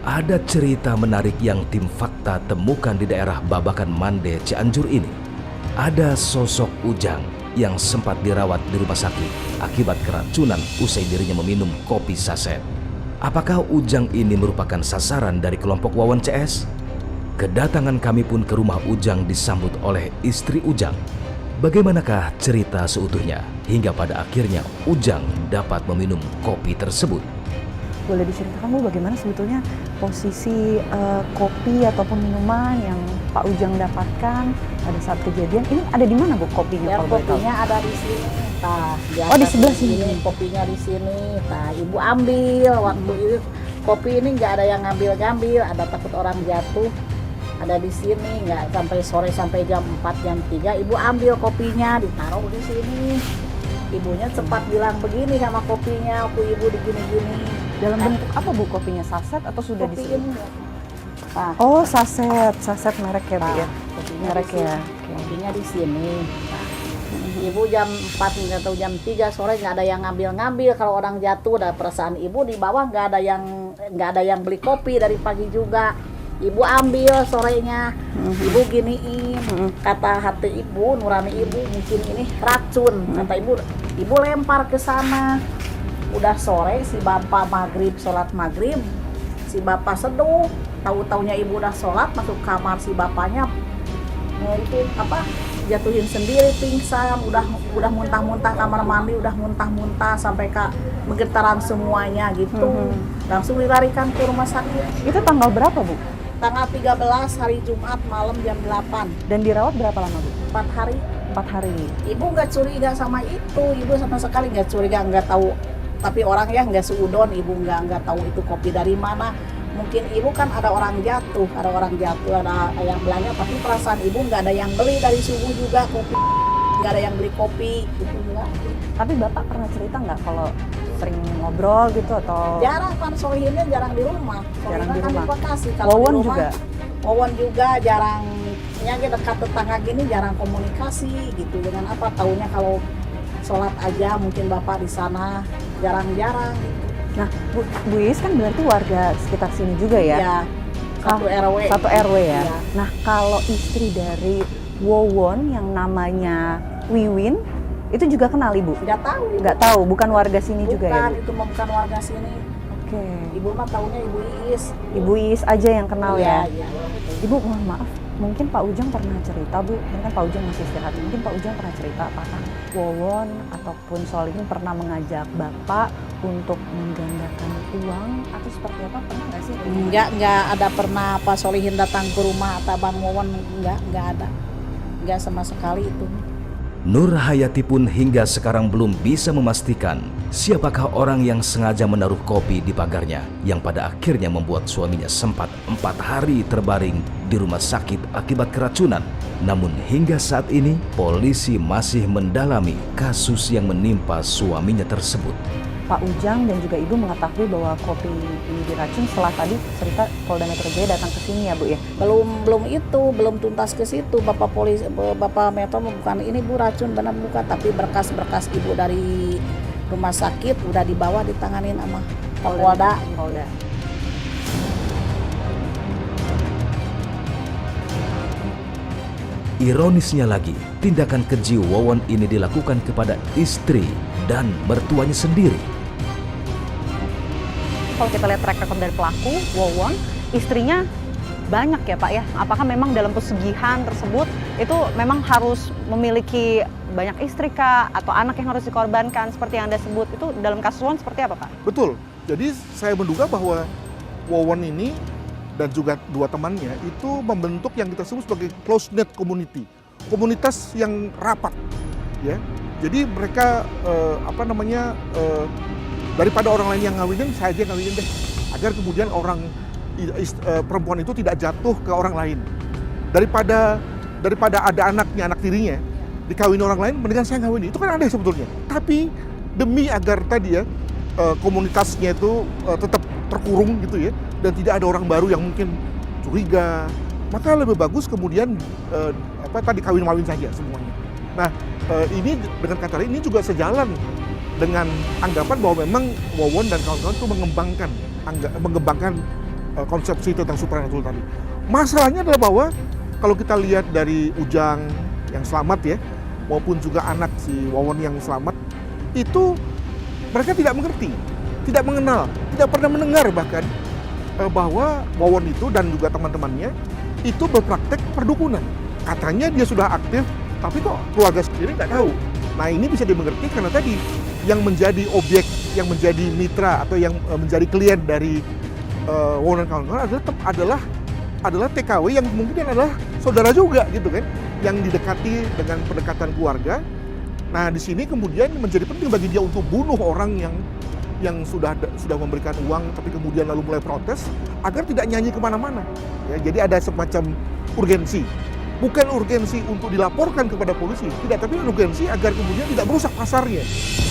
Ada cerita menarik yang tim fakta temukan di daerah Babakan Mande, Cianjur ini. Ada sosok Ujang yang sempat dirawat di rumah sakit akibat keracunan usai dirinya meminum kopi saset. Apakah Ujang ini merupakan sasaran dari kelompok Wawan CS? Kedatangan kami pun ke rumah Ujang disambut oleh istri Ujang. Bagaimanakah cerita seutuhnya hingga pada akhirnya Ujang dapat meminum kopi tersebut? Boleh diceritakan Bu bagaimana sebetulnya posisi kopi ataupun minuman yang Pak Ujang dapatkan pada saat kejadian? Ini ada di mana Bu kopinya? Ya, kopinya ada di sini. Nah, oh di sebelah sini. Kopinya di sini. Nah, Ibu ambil waktu itu kopi ini nggak ada yang ngambil, ada takut orang jatuh. Ada di sini, nggak sampai sore sampai jam 4, jam 3, Ibu ambil kopinya, ditaruh di sini. Ibunya cepat bilang begini sama kopinya, aku Ibu digini-gini. Dalam bentuk apa Bu kopinya? Saset atau sudah Kopi disini? ini. Nah, Oh saset merek ya Bu ya? kopinya Merek di sini. ya. Kopinya di sini. Nah, Ibu jam 4 atau jam 3 sore nggak ada yang ngambil. Kalau orang jatuh, ada perasaan Ibu di bawah nggak ada yang beli kopi dari pagi juga. Ibu ambil sorenya, Ibu giniin, kata hati Ibu, nurani Ibu mungkin ini racun, kata Ibu lempar ke sana. Udah sore si bapak maghrib, sholat maghrib, si bapak seduh, tahu-taunya Ibu udah sholat, masuk kamar si bapaknya, itu jatuhin sendiri, pingsan, udah muntah-muntah kamar mandi, udah muntah-muntah sampai menggetaran semuanya gitu. Langsung dilarikan ke rumah sakit. Itu tanggal berapa Bu? Tanggal 13 hari Jumat malam jam 8. Dan dirawat berapa lama Bu? 4 hari. 4 hari. Ibu nggak curiga sama itu, Ibu sama sekali nggak curiga, nggak tahu. Tapi orangnya nggak seudon, Ibu nggak tahu itu kopi dari mana. Mungkin Ibu kan ada orang jatuh, ada yang belanja, tapi perasaan Ibu nggak ada yang beli dari subuh juga kopi, nggak ada yang beli kopi, gitu enggak. Tapi Bapak pernah cerita nggak kalau sering ngobrol gitu atau? Jarang kan, Solihinnya jarang di rumah. Jarang di Kan rumah. Bekasi. Wawan di rumah, juga? Wawan juga jarang, ya dekat tetangga gini jarang komunikasi gitu. Dengan apa, taunya kalau sholat aja mungkin Bapak di sana, jarang-jarang gitu. Nah Bu Is kan berarti warga sekitar sini juga ya? Ya, satu RW. Satu RW ya? Iya. Nah kalau istri dari Wawon yang namanya Wiwin, itu juga kenal Ibu? Nggak tahu. Nggak tahu, bukan warga sini juga ya Bu? Itu bukan warga sini. Oke. Ibu mah taunya Ibu Iis. Ibu Is aja yang kenal ya? Iya. Ibu mohon maaf, mungkin Pak Ujang pernah cerita Bu, ini kan Pak Ujang masih istirahat, mungkin Pak Ujang pernah cerita apakah Wawon ataupun Solihin pernah mengajak Bapak untuk menggandakan uang atau seperti apa, pernah nggak sih? Nggak ada pernah Pak Solihin datang ke rumah atau Bang Wawan, nggak ada. Nggak sama sekali itu. Nur Hayati pun hingga sekarang belum bisa memastikan siapakah orang yang sengaja menaruh kopi di pagarnya yang pada akhirnya membuat suaminya sempat 4 hari terbaring di rumah sakit akibat keracunan. Namun hingga saat ini polisi masih mendalami kasus yang menimpa suaminya tersebut. Pak Ujang dan juga Ibu mengetahui bahwa kopi ini diracun setelah tadi cerita Polda Metro Jaya datang ke sini ya Bu ya? Belum tuntas ke situ. Bapak Metro bukan ini Bu racun benar bukan, tapi berkas-berkas Ibu dari rumah sakit udah dibawa ditanganin sama Polda. Ironisnya lagi, tindakan keji Wawon ini dilakukan kepada istri dan mertuanya sendiri. Kalau kita lihat track record dari pelaku, Wawon, istrinya banyak ya Pak ya? Apakah memang dalam pesugihan tersebut itu memang harus memiliki banyak istri kah? Atau anak yang harus dikorbankan seperti yang Anda sebut? Itu dalam kasus Wawon seperti apa Pak? Betul, jadi saya menduga bahwa Wawon ini dan juga 2 temannya itu membentuk yang kita sebut sebagai close knit community, komunitas yang rapat, ya. Jadi mereka daripada orang lain yang ngawinin, saya aja ngawinin deh, agar kemudian perempuan itu tidak jatuh ke orang lain. Daripada ada anak tirinya dikawin orang lain, mendingan saya ngawinin. Itu kan aneh sebetulnya. Tapi demi agar tadi ya komunitasnya itu tetap terkurung gitu ya, dan tidak ada orang baru yang mungkin curiga, maka lebih bagus kemudian kawin-mawin saja semuanya. Nah, ini dengan kata lain ini juga sejalan dengan anggapan bahwa memang Wawon dan kawan-kawan itu mengembangkan konsepsi tentang supranatural tadi. Masalahnya adalah bahwa kalau kita lihat dari Ujang yang selamat ya, maupun juga anak si Wawon yang selamat, itu mereka tidak mengerti, tidak mengenal, tidak pernah mendengar bahkan bahwa Wawon itu dan juga teman-temannya itu berpraktek perdukunan. Katanya dia sudah aktif, tapi kok keluarga sendiri nggak tahu. Nah ini bisa dimengerti karena tadi yang menjadi objek, yang menjadi mitra atau yang menjadi klien dari Wawon dan kawan-kawan adalah TKW yang mungkin adalah saudara juga gitu kan, yang didekati dengan pendekatan keluarga. Nah di sini kemudian menjadi penting bagi dia untuk bunuh orang yang sudah memberikan uang, tapi kemudian lalu mulai protes agar tidak nyanyi kemana-mana. Ya, jadi ada semacam urgensi. Bukan urgensi untuk dilaporkan kepada polisi, tidak, tapi urgensi agar kemudian tidak merusak pasarnya.